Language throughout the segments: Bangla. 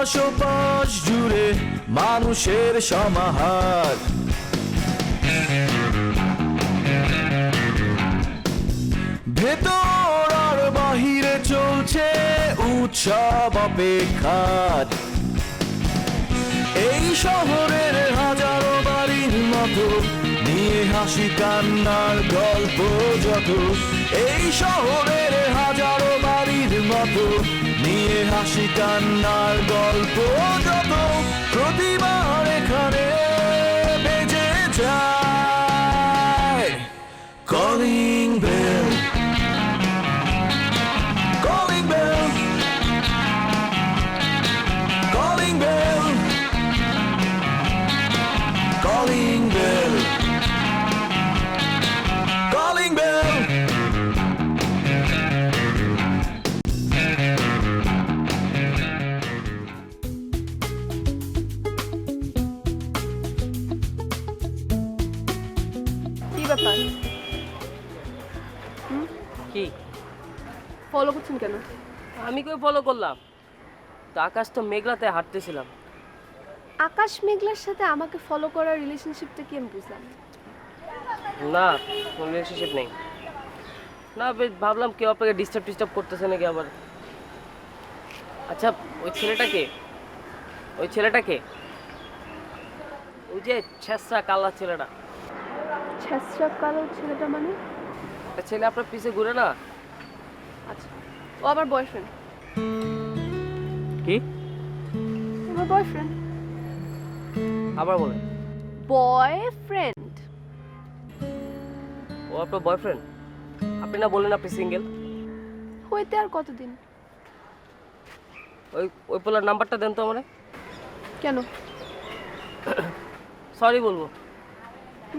আশপাশ জুড়ে মানুষের সমাহার, ভেতর আর বাহিরে চলছে উৎসব অপেক্ষার। এই শহরের হাজারো বাড়ির মতো নিয়ে হাসি কান্নার গল্প যত, এই শহরের হাজারো বাড়ির মতো নিয়ে হাসি কান্নার গল্প যত, প্রতিবার এখানে বেজে যায় calling bell, calling bell, calling bell, calling bell, calling bell. কি ব্যাপার? কি ফলো করছেন কেন? আমি কই ফলো করলাম? তো আকাশ তো মেঘলাতে হাঁটতেছিলাম। আকাশ মেঘলার সাথে আমাকে ফলো করার রিলেশনশিপটা কি আমি বুঝলাম না। না, কোনো রিলেশনশিপ নেই। না, বেশ ভাবলাম কেউ আপনাকে ডিস্টার্ব করতেছে নাকি আবার। আচ্ছা, ওই ছেলেটাকে ওই ছেলেটাকে ওই যে ছেঁচড়া কালা ছেলেটা, ছেঁচড়া কালো ছেলেটা মানে? একটা ছেলে আপনার পিছে ঘুরে না। আচ্ছা, ও আমার বয়ফ্রেন্ড। কি? আমার বয়ফ্রেন্ড। আবার বলেন। বয়ফ্রেন্ড। ও আপনার বয়ফ্রেন্ড? আপনি না বললেন আপনি সিঙ্গেল? হইতে আর কতদিন? ওই পোলার নাম্বারটা দেন তো আমারে। কেন? সরি বলবো।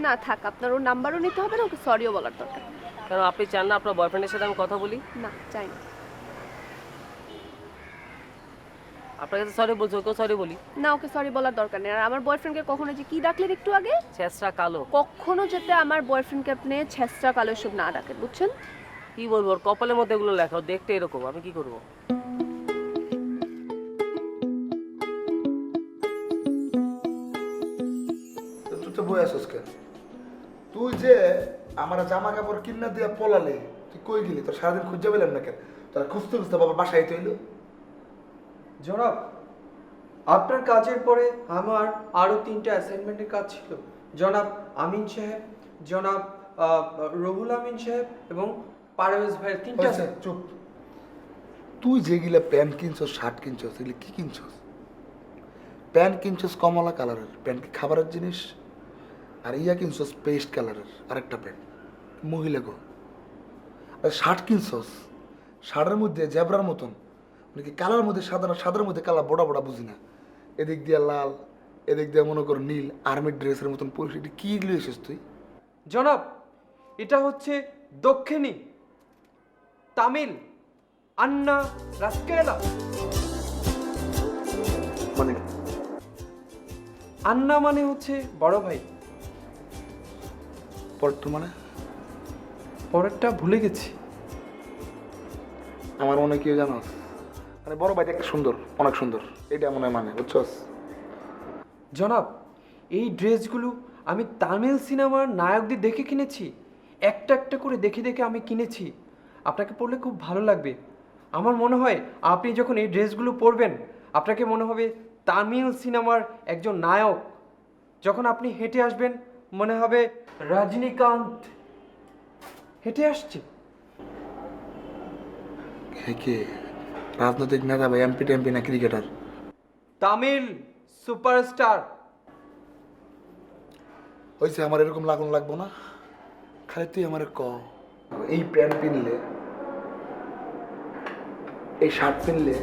না থাক, আপনার ওর নাম্বারও নিতে হবে না, ওকে সরিও বলার দরকার। কেন, আপনি চান না আপনার বয়ফ্রেন্ডের সাথে আমি কথা বলি? না, চাই না। আপনার কাছে সরি বলছো, ওকেও সরি বলি। না, ওকে সরি বলার দরকার নেই। আর আমার বয়ফ্রেন্ডকে কখনো যে কি ডাকলেন একটু আগে? ছেঁচড়া কালো। কখনো যাতে আমার বয়ফ্রেন্ডকে আপনি ছেঁচড়া কালো এসব না ডাকেন, বুঝছেন? কি বলবো, ওর কপালের মধ্যে এগুলো লেখা, ও দেখতে এরকম, আমি কি করবো? তুই তো বই আসিস কেন? তুই যে আমার জামা কাপড় কিনা দিয়া পলালে, তুই কই গেলি? তোর সারাদিন খুঁজে পেলাম না কেন? তোরা খুঁজতে খুঁজতে বাবা বাসায় তৈল। জনাব, আপনার কাজের পরে আমার আরও 3টা অ্যাসাইনমেন্টের কাজ ছিল। জনাব আমিন সাহেব, জনাব রহুল আমিন সাহেব এবং পারভেজ ভাইয়ের 3টা। চুপ। তুই যেগুলা প্যান্ট কিনছস, শার্ট কিনছস, এগুলি কি কিনছস? প্যান্ট কিনছস কমলা কালারের, প্যান্ট কি খাবারের জিনিস? আর ইয়া কিনছস পেস্ট কালারের আরেকটা প্যান্ট, মহিলা গো। আর শার্ট কিনছস, শার্টের মধ্যে জেব্রার মতন, মানে কি কালার মধ্যে সাদা না, সাদার মধ্যে কালার বড়া বড়া বুঝি না, এদিক দিয়ে লাল, এদিক দিয়ে মনে কর নীল, আর্মির ড্রেসের মতন পরিস্থিতি। কি লিয়ে এসেছিস তুই? জনাব, এটা হচ্ছে দক্ষিণী তামিল আন্না রাস্কেলা। মানে আন্না মানে হচ্ছে বড় ভাই, পরটু মানে পরেরটা ভুলে গেছি। আমার মনে হয় কি জানো, মানে বড় ভাই একটা সুন্দর, অনেক সুন্দর, এটা মনে হয় মানে, বুঝছস? জনাব, এই ড্রেসগুলো আমি তামিল সিনেমার নায়কদের দেখে কিনেছি। একটা একটা করে দেখে দেখে আমি কিনেছি। আপনাকে পরলে খুব ভালো লাগবে। আমার মনে হয় আপনি যখন এই ড্রেসগুলো পরবেন, আপনাকে মনে হবে তামিল সিনেমার একজন নায়ক। যখন আপনি হেঁটে আসবেন, মনে হবে রজনীকান্ত হেঁটে আসছে। কে রাজনৈতিক নেতা বা এমপি টেমপি না ক্রিকেটার? তামিল সুপারস্টার। হয়েছে, আমার এরকম লাগুন লাগবো না। খালি তুই আমার ক, এই প্যান্ট পিনলে, এই শার্ট পিনলে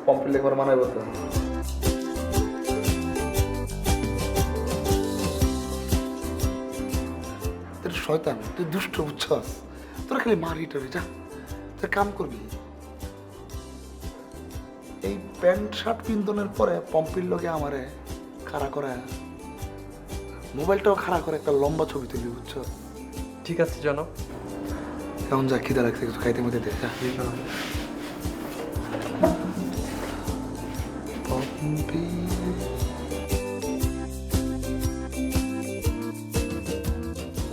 পম্পিলে একবার মানায় বলতে তোর শয়তান, তুই দুষ্ট, বুঝছস? তোরা খালি মারি টরি, যা তোর কাম করবি। এই প্যান্ট শার্ট পিন্তনের পরে পম্পির লগে আমারে খাড়া করে, মোবাইলটাও খাড়া করে একটা লম্বা ছবি তুলবি, বুঝছো? ঠিক আছে জনাব। এখন যা খিদা লাগছে, কিছু খাইতে মধ্যে দে, যা। bill.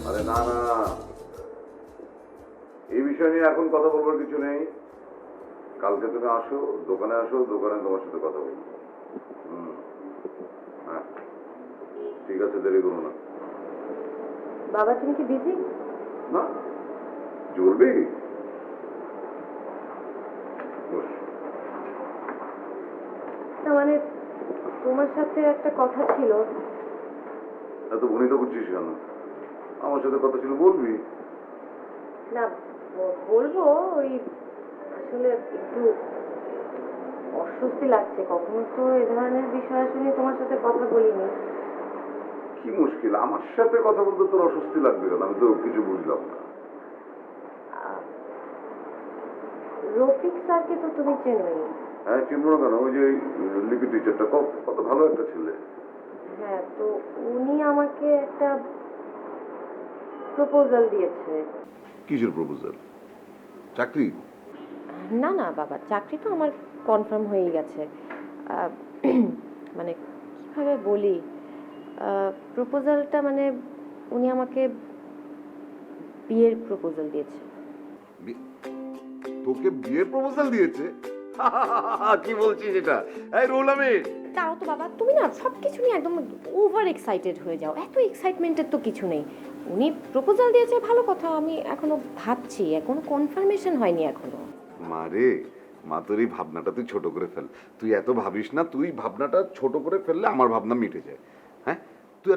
আরে না না, এই বিষয় নিয়ে এখন কথা বলবার কিছু নেই। কালকে তুমি আসো, দোকানে তোমার সাথে কথা বলবো। হ্যাঁ ঠিক আছে, দেরি করো না। বাবা তুমি কি বিজি? না, জ্বলবি? বস। না মানে তোমার সাথে একটা কথা ছিল। এত ভনিতা করছিস কেন? আমার সাথে কথা ছিল, বলবি। না বলবো, ওই আসলে একটু অস্বস্তি লাগছে। কখনো তো এ ধরনের বিষয় আসলে তোমার সাথে কথা বলিনি। কি মুশকিল, আমার সাথে কথা বলতে তোর অস্বস্তি লাগবে কেন? আমি তো কিছু বুঝলাম না। রফিক স্যারকে তো তুমি চেনোই। হ্যাঁ চিনব না কেন? ওই যে লিপি টিচারটা, কত ভালো একটা ছেলে। হ্যাঁ, তো উনি আমাকে একটা প্রপোজাল দিয়েছে। কিসের প্রপোজাল? চাকরি? না না বাবা, চাকরি তো আমার কনফার্ম হয়েই গেছে। মানে কিভাবে বলি, প্রপোজালটা মানে উনি আমাকে বিয়ের প্রপোজাল দিয়েছে। তোকে বিয়ের প্রপোজাল দিয়েছে? কি বলছিস এটা? এই রুল আমিন, তাও তো বাবা, তুমি না সব কিছু নিয়ে একদম ওভার এক্সাইটেড হয়ে যাও। এত এক্সাইটমেন্টের তো কিছু নেই। উনি প্রপোজাল দিয়েছে ভালো কথা, আমি এখনো ভাবছি, এখনো কনফার্মেশন হয়নি এখনো। মারে মা, তোর এই ভাবনাটা তুই ছোট করে ফেল। তুই এত ভাবিস না, তুই ভাবনাটা ছোট করে ফেললে আমার ভাবনা মিটে যায়। হ্যাঁ তুই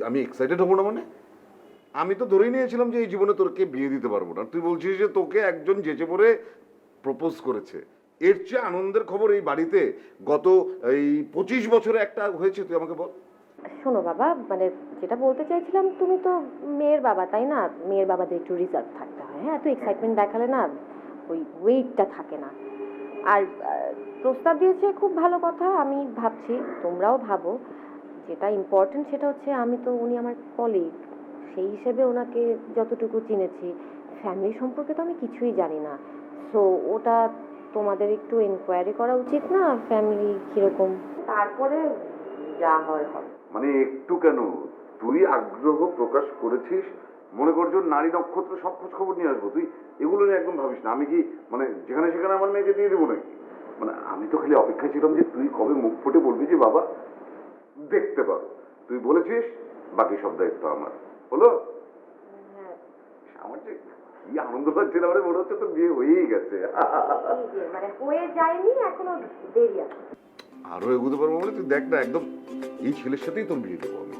আমি এক্সাইটেড হবো না মানে? আমি তো ধরেই নিয়েছিলাম যে এই জীবনে তোকে বিয়ে দিতে পারবো না। তুই বলছিস যে তোকে একজন যেচে পড়ে প্রপোজ করেছে। এর চেয়ে আনন্দের খবর এই বাড়িতে গত এই 25 বছরে একটা হয়েছে, তুই আমাকে বল। শোনো বাবা, মানে যেটা বলতে চাইছিলাম, তুমি তো মেয়ের বাবা তাই না? মেয়ের বাবাদের একটু রিজার্ভ থাকতে হয়। হ্যাঁ, এত এক্সাইটমেন্ট দেখালে না ওই ওয়েটটা থাকে না। আর প্রস্তাব দিয়েছে খুব ভালো কথা, আমি ভাবছি তোমরাও ভাবো। যেটা ইম্পর্টেন্ট সেটা হচ্ছে আমি তো, উনি আমার কলিগ, সেই হিসেবে ওনাকে যতটুকু চিনেছি, ফ্যামিলি সম্পর্কে তো আমি কিছুই জানি না। সো ওটা তোমাদের একটু এনকোয়ারি করা উচিত না, ফ্যামিলি কিরকম, তারপরে যা হয় হবে। মানে একটু কেন, তুই আগ্রহ প্রকাশ করেছিস, মনে করছো নারী নক্ষত্র সব খোঁজ খবর নিয়ে আসবো, তুই এগুলো নিয়ে একদম ভাবিস না। আমি কি মানে যেখানে সেখানে আমার মেয়েকে দিয়ে দেবো নাকি? মানে আমি তো খালি অপেক্ষায় ছিলাম যে তুই কবে মুখ ফুটে বলবি যে বাবা দেখতে পারো। তুই বলেছিস, বাকি সব দায়িত্ব আমার। হলো? আমার যে কি আনন্দ পাচ্ছিল, আমার মনে হচ্ছে তো বিয়ে হয়েই গেছে। মানে হয়ে যায়নি, এখনো দেরি আছে। আরো এগোতে পারবো বলে তুই দেখ না, একদম এই ছেলের সাথেই তোর বিয়ে দেবো আমি।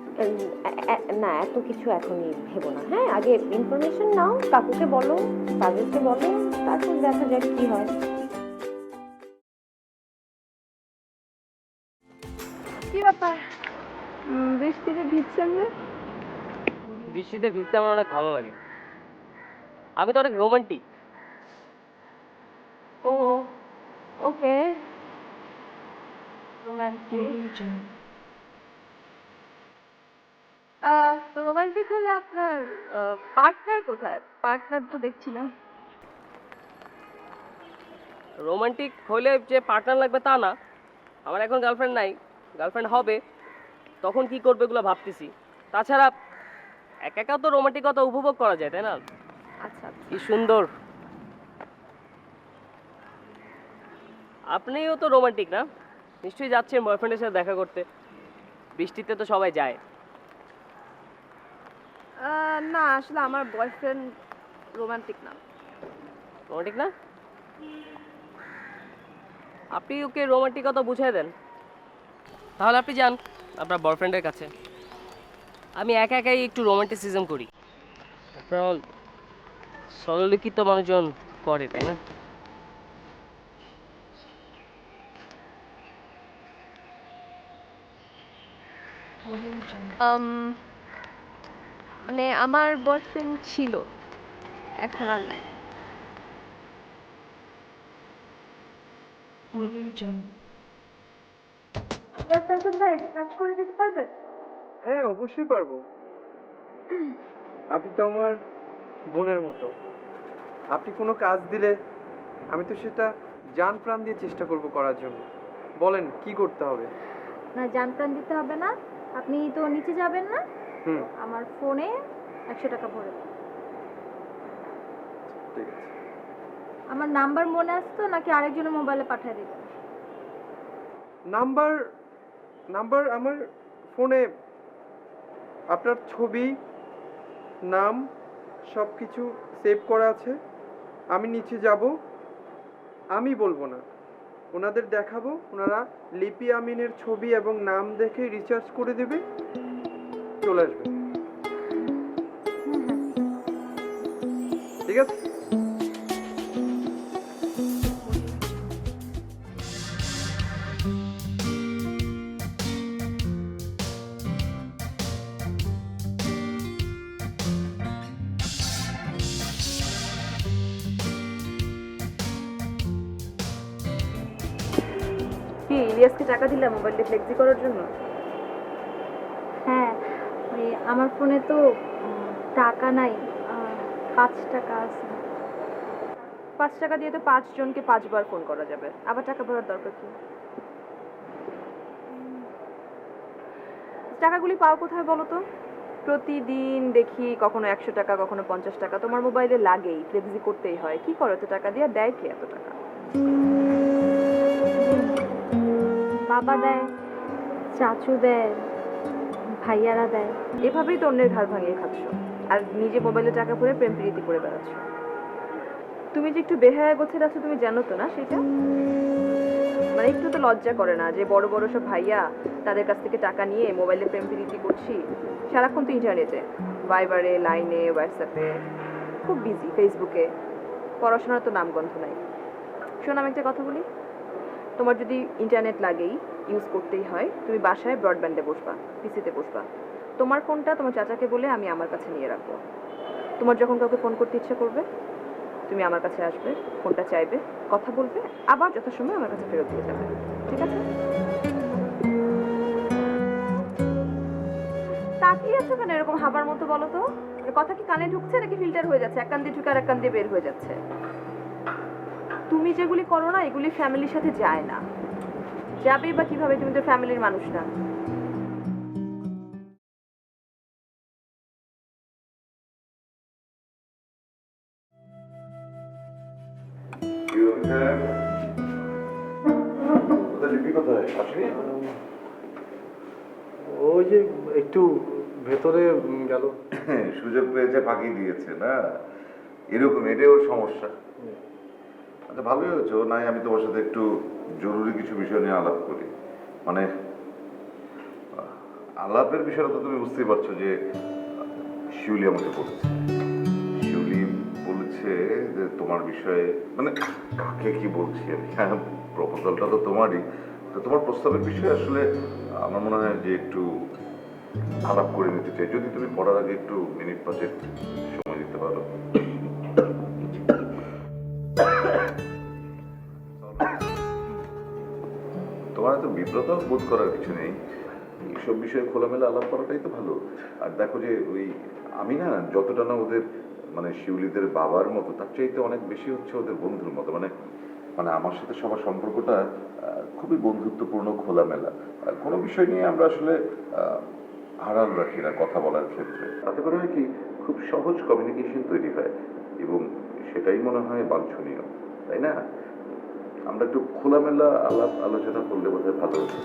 না এত কিছু এখনই ভেবো না। হ্যাঁ, আগে ইনফরমেশন নাও, কাকুকে বলো, কাজলকে বলো, তারপর দেখা যাক কি হয়। কি ব্যাপার, বৃষ্টিতে ভিজছেন যে? বৃষ্টিতে ভিজতে আমার অনেক ভালো লাগে। আমি তো অনেক রোমান্টিক। ও ওকে, রোমান্টিক। রোমান্টিক হলে আপনার পার্টনার কোথায়? পার্টনার তো দেখছি না। রোমান্টিক হলে যে পার্টনার লাগবে তা না। আমার এখন গার্লফ্রেন্ড নাই, গার্লফ্রেন্ড হবে, তখন কি করবে এগুলো ভাবতেছি। তাছাড়া একা একা তো রোমান্টিকতা উপভোগ করা যায়, তাই না? আচ্ছা কি সুন্দর। আপনিও তো রোমান্টিক না? নিশ্চয়ই যাচ্ছেন বয়ফ্রেন্ডের সাথে দেখা করতে। বৃষ্টিতে তো সবাই যায়। না, আসলে আমার বয়ফ্রেন্ড রোমান্টিক না। রোমান্টিক না? আপনি ওকে রোমান্টিকতা বুঝিয়ে দেন। তাহলে আপনি যান আপনার বয়ফ্রেন্ডের কাছে। আমি একা একাই একটু রোমান্টিসিজম করি। আপনার সরললিখিত মানুষজন করে, তাই না? মানে আমার বয়ফ্রেন্ড ছিল, এখন আর নাই। হ্যাঁ অবশ্যই পারবো। আপনি তো আমার বোনের মতো। আপনি কোনো কাজ দিলে আমি তো সেটা জান প্রাণ দিয়ে চেষ্টা করব করার জন্য। বলেন কি করতে হবে? না জান প্রাণ দিতে হবে না, আপনি তো নিচে যাবেন না, হুম, আমার ফোনে 100 টাকা ভরে দেন। ঠিক আছে। আমার নাম্বার মনে আসতো নাকি আরেকজনের মোবাইলে পাঠিয়ে দিবেন? নাম্বার নাম্বার আমার ফোনে আপনার ছবি, নাম সব কিছু সেভ করা আছে। আমি নিচে যাব, আমি বলবো না, ওনাদের দেখাবো, ওনারা লিপি আমিনের ছবি এবং নাম দেখে রিচার্জ করে দেবে, চলে আসবে। ঠিক আছে? কি ইলিয়াসকে টাকা দিলাম মোবাইলটা ফ্লেক্সি করার জন্য? হ্যাঁ, ওই আমার ফোনে তো টাকা নাই, 5 টাকা আছে। 5 টাকা দিয়ে তো 5 জনকে 5 বার ফোন করা যাবে, আবার টাকা ভরার দরকার কি? টাকাগুলি পাও কোথায় বলো তো? প্রতিদিন দেখি কখনো 100 টাকা, কখনো 50 টাকা তোমার মোবাইলে লাগেই, ফ্লেক্সি করতেই হয়। কি করো এত টাকা দিয়ে? দেয় কে এত টাকা? বাবা দেয়, চাচু দেয়, ভাইয়ারা দেয়। এভাবেই তো অন্যের ঘাড় ভাঙিয়ে খাচ্ছ, আর নিজে মোবাইলে টাকা ভরে প্রেম প্রীতি করে বেড়াচ্ছ। তুমি যে একটু বেহায়া গোছের আছো তুমি জানো তো না সেটা? মানে একটু তো লজ্জা করে না যে বড় বড় সব ভাইয়া তাদের কাছ থেকে টাকা নিয়ে মোবাইলে প্রেম প্রীতি করছি, সারাক্ষণ তো ইন্টারনেটে, ভাইবারে, লাইনে, হোয়াটসঅ্যাপে, খুব বিজি, ফেসবুকে, পড়াশোনার তো নামগন্ধ নাই। শোনো আমি একটা কথা বলি, তোমার যদি ইন্টারনেট লাগেই, ইউজ করতেই হয়, তুমি বাসায় ব্রডব্যান্ডে বসবা, পিসিতে বসবা। তোমার ফোনটা তোমার চাচাকে বলে আমি আমার কাছে নিয়ে রাখবো। তোমার যখন কাউকে ফোন করতে ইচ্ছা করবে তুমি আমার কাছে আসবে, ফোনটা চাইবে, কথা বলবে, আবার যথাসময়ে আমার কাছে ফেরত দিয়ে যাবে। ঠিক আছে? তাকিয়ে আছো কেন এরকম হাবার মতো বলো তো? কথা কি কানে ঢুকছে নাকি ফিল্টার হয়ে যাচ্ছে? এক কান দিয়ে ঢুকে আর এক কান দিয়ে বের হয়ে যাচ্ছে। তুমি যেগুলি করো না এগুলি ফ্যামিলির সাথে যায় না। যাবে বা কিভাবে? তুমি তো ফ্যামিলির মানুষ না। লিপি কোথায় আসেনি? ওই যে একটু ভেতরে গেল। সুযোগ পেয়েছে, ফাঁকি দিয়েছে না, এরকম, এটাই ওর সমস্যা। আচ্ছা ভালোই হয়েছে, নাই আমি তোমার সাথে একটু জরুরি কিছু বিষয় নিয়ে আলাপ করি। মানে আলাপের বিষয়টা তো তুমি বুঝতেই পারছো যে শিউলি আমাকে বলেছে, শিউলি বলেছে যে তোমার বিষয়ে, মানে কাকে কি বলছি আমি, হ্যাঁ প্রপোজালটা তো তোমারই, তো তোমার প্রস্তাবের বিষয়ে আসলে আমার মনে হয় যে একটু আলাপ করে নিতে চাই, যদি তুমি পড়ার আগে একটু মিনিট 5 সময় দিতে পারো। তোমার এত বিব্রত বোধ করার কিছু নেই, এইসব বিষয়ে খোলামেলা আলাপ করাটাই তো ভালো। আর দেখো যে ওই আমি না যতটা না ওদের মানে শিউলিদের বাবার মতো, তার চাইতে অনেক বেশি হচ্ছে ওদের বন্ধুর মতো। মানে মানে আমার সাথে সবার সম্পর্কটা খুবই বন্ধুত্বপূর্ণ, খোলামেলা। আর কোনো বিষয় নিয়ে আমরা আসলে আড়াল রাখি না কথা বলার ক্ষেত্রে। তাতে করে হয় কি, খুব সহজ কমিউনিকেশন তৈরি হয় এবং সেটাই মনে হয় বাঞ্ছনীয়, তাই না? আমরা একটু খোলামেলা আলাপ আলোচনা করলে বোধহয় ভালো হতো।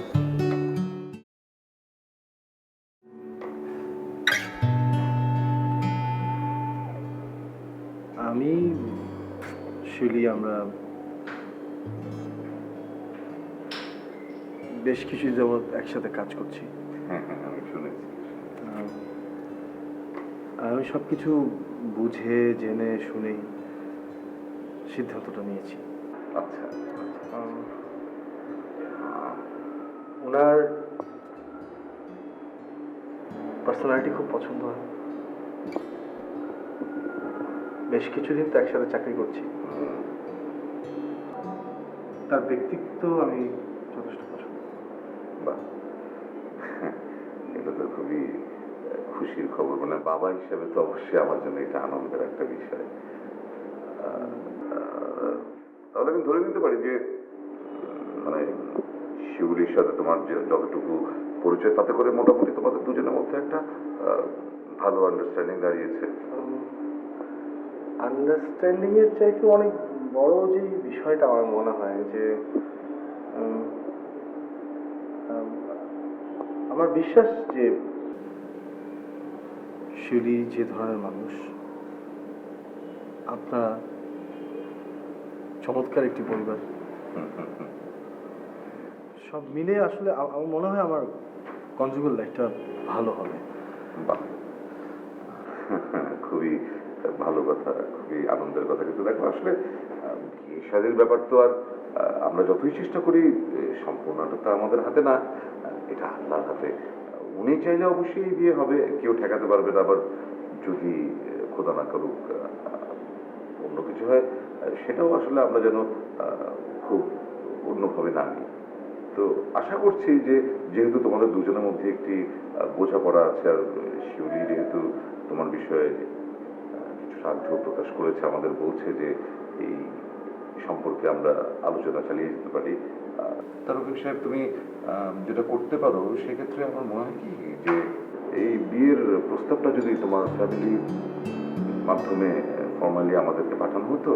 আমি শিউলি আমরা বেশ কিছু যাবৎ একসাথে কাজ করছি। হ্যাঁ হ্যাঁ আমি শুনেছি। আমি সব কিছু বুঝে জেনে শুনেই সিদ্ধান্তটা নিয়েছি। আচ্ছা ওনার পার্সোনালিটি খুব পছন্দ হয়। বেশ কিছুদিন তো একসাথে চাকরি করছি, তার ব্যক্তিত্ব আমি যথেষ্ট পছন্দ। বাহ, এটা তো খুবই খুশির খবর। মানে বাবা হিসেবে তো অবশ্যই আমার জন্য এটা আনন্দের একটা বিষয়। তাহলে আমি ধরে নিতে পারি যে মানে শিউলির সাথে তোমার যে যতটুকু পরিচয়, তাতে করে মোটামুটি তোমাদের দুজনের মধ্যে একটা ভালো আন্ডারস্ট্যান্ডিং দাঁড়িয়েছে। আন্ডারস্ট্যান্ডিং এর চাইতে অনেক বড় যে বিষয়টা আমার মনে হয় যে আমার বিশ্বাস যে শিউলি যে ধরনের মানুষ, আপনারা চমৎকার একটি পরিবার, সব মিলে আসলে আমার মনে হয় আমার কনজুগাল লাইফটা ভালো হবে। বাহ, খুবই ভালো কথা, খুবই আনন্দের কথা। কিন্তু দেখো আসলে বিয়ে শাদীর ব্যাপার তো আর আমরা যতই চেষ্টা করি সম্পূর্ণটা তো আমাদের হাতে না, এটা আল্লাহর হাতে। উনি চাইলে অবশ্যই বিয়ে হবে, কেউ ঠেকাতে পারবে না। আবার যদি খোদা না করুক অন্য কিছু হয়, সেটাও আসলে আমরা যেন খুব অন্যভাবে না নিই। তো আশা করছি যে যেহেতু তোমাদের দুজনের মধ্যে একটি বোঝাপড়া আছে, আর শিউলি যেহেতু তোমার বিষয়ে কিছু আগ্রহ প্রকাশ করেছে, আমাদের বলছে যে এই সম্পর্কে আমরা আলোচনা চালিয়ে যেতে পারি। তারফিক সাহেব, তুমি যেটা করতে পারো সেক্ষেত্রে আমার মনে হয় কি যে এই বিয়ের প্রস্তাবটা যদি তোমার ফ্যামিলির মাধ্যমে ফর্মালি আমাদেরকে পাঠানো হতো,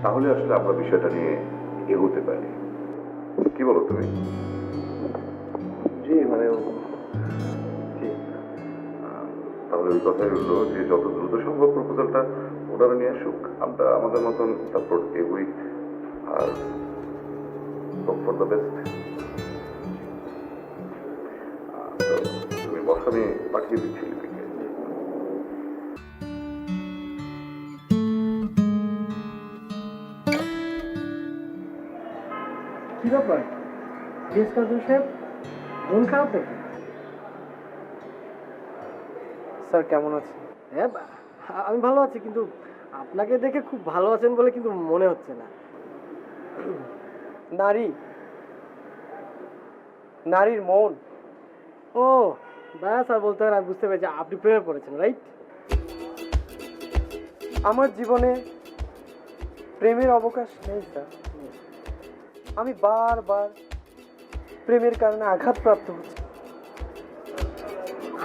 তাহলে আসলে আমরা বিষয়টা নিয়ে এগোতে পারি। কি বলো তুমি? জি মানে তাহলে ওই কথাই হলো যে যত দ্রুত সম্ভব প্রপোজালটা ওনারা নিয়ে আসুক, আমরা আমাদের মতন তারপর এগোই। আর ফর দ্য বেস্ট। তুমি বস, আমি পাঠিয়ে দিচ্ছি লিপিকে। কি ব্যাপার গেস কাজল সাহেব, মন খারাপ নাকি? স্যার কেমন আছেন? হ্যাঁ আমি ভালো আছি, কিন্তু আপনাকে দেখে খুব ভালো আছেন বলে কিন্তু মনে হচ্ছে না। নারীর মন। ও ব্যাস, আর বলতে হবে না, বুঝতে পেরেছি আপনি প্রেমে পড়েছেন, রাইট? আমার জীবনে প্রেমের অবকাশ নেই স্যার। আমি বারবার প্রেমের কারণে আঘাতপ্রাপ্ত হচ্ছি।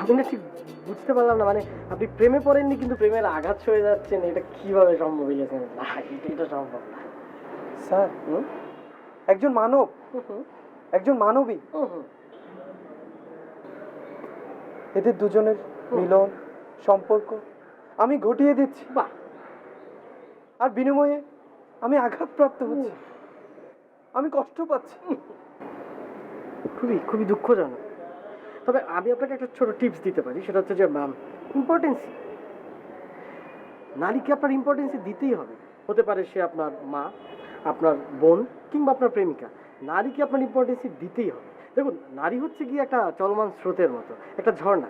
আমি না ঠিক বুঝতে পারলাম না, মানে আপনি প্রেমে পড়েননি কিন্তু প্রেমের আঘাত হয়ে যাচ্ছেন, এটা কিভাবে সম্ভব হয়েছে? না, এটা সম্ভব না স্যার। একজন মানব, একজন মানবী, এদের দুজনের মিলন সম্পর্ক আমি ঘটিয়ে দিচ্ছি, বাহ, আর বিনিময়ে আমি আঘাতপ্রাপ্ত হচ্ছি, আমি কষ্ট পাচ্ছি। খুবই খুবই দুঃখজনক। তবে আমি আপনাকে একটা ছোট টিপস দিতে পারি, সেটা হচ্ছে যে ইম্পর্টেন্সি। নারীকে আপনার ইম্পর্টেন্সি দিতেই হবে। হতে পারে সে আপনার মা, আপনার বোন, কিংবা আপনার প্রেমিকা। নারীকে আপনার ইম্পর্টেন্সি দিতেই হবে। দেখুন, নারী হচ্ছে কি একটা চলমান স্রোতের মতো, একটা ঝর্ণা।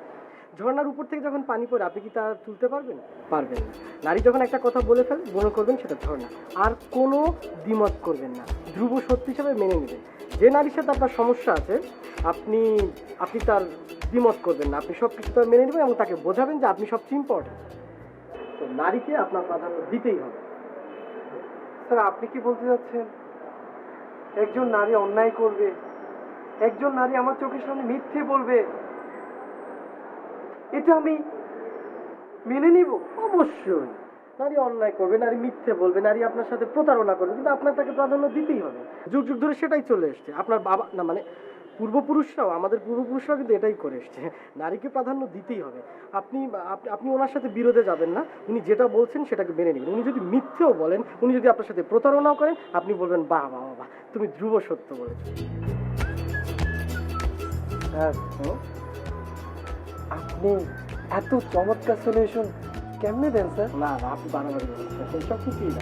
ঝর্ণার উপর থেকে যখন পানি পড়ে, আপনি কি তা তুলতে পারবেন? পারবেন না। নারী যখন একটা কথা বলে ফেলে, মনে করবেন সেটা ঝর্ণা, আর কোনো দ্বিমত করবেন না, ধ্রুব সত্য হিসাবে মেনে নেবেন। যে নারীর সাথে আপনার সমস্যা আছে, আপনি তার দ্বিমত করবেন না, আপনি সব কিছু তার মেনে নেবেন এবং তাকে বোঝাবেন যে আপনি সবচেয়ে ইম্পর্টেন্ট। তো নারীকে আপনার প্রাধান্য দিতেই হবে। স্যার, আপনি কি বলতে যাচ্ছেন একজন নারী অন্যায় করবে, একজন নারী আমার চোখের সামনে মিথ্যে বলবে, এটা আমি মেনে নিব? অবশ্যই। নারী অন্যায় করবে, নারী মিথ্যে বলবে, নারী আপনার সাথে প্রতারণা করবে, কিন্তু আপনার তাকে প্রাধান্য দিতেই হবে। যুগ যুগ ধরে সেটাই চলে এসছে। আপনার বাবা না, মানে পূর্বপুরুষরাও, আমাদের পূর্বপুরুষরাও কিন্তু এটাই করে এসছে। নারীকে প্রাধান্য দিতেই হবে। আপনি ওনার সাথে বিরোধে যাবেন না, উনি যেটা বলছেন সেটাকে মেনে নেবেন। উনি যদি মিথ্যেও বলেন, উনি যদি আপনার সাথে প্রতারণাও করেন, আপনি বলবেন বাহ বাহ বাহ, তুমি ধ্রুব সত্য বলেছ। স্যার, আপনি এত চমৎকার সলিউশন কেমনে দেন স্যার? না, আপনি বাড়াবাড়ি বলছেন, সব কিছুই না।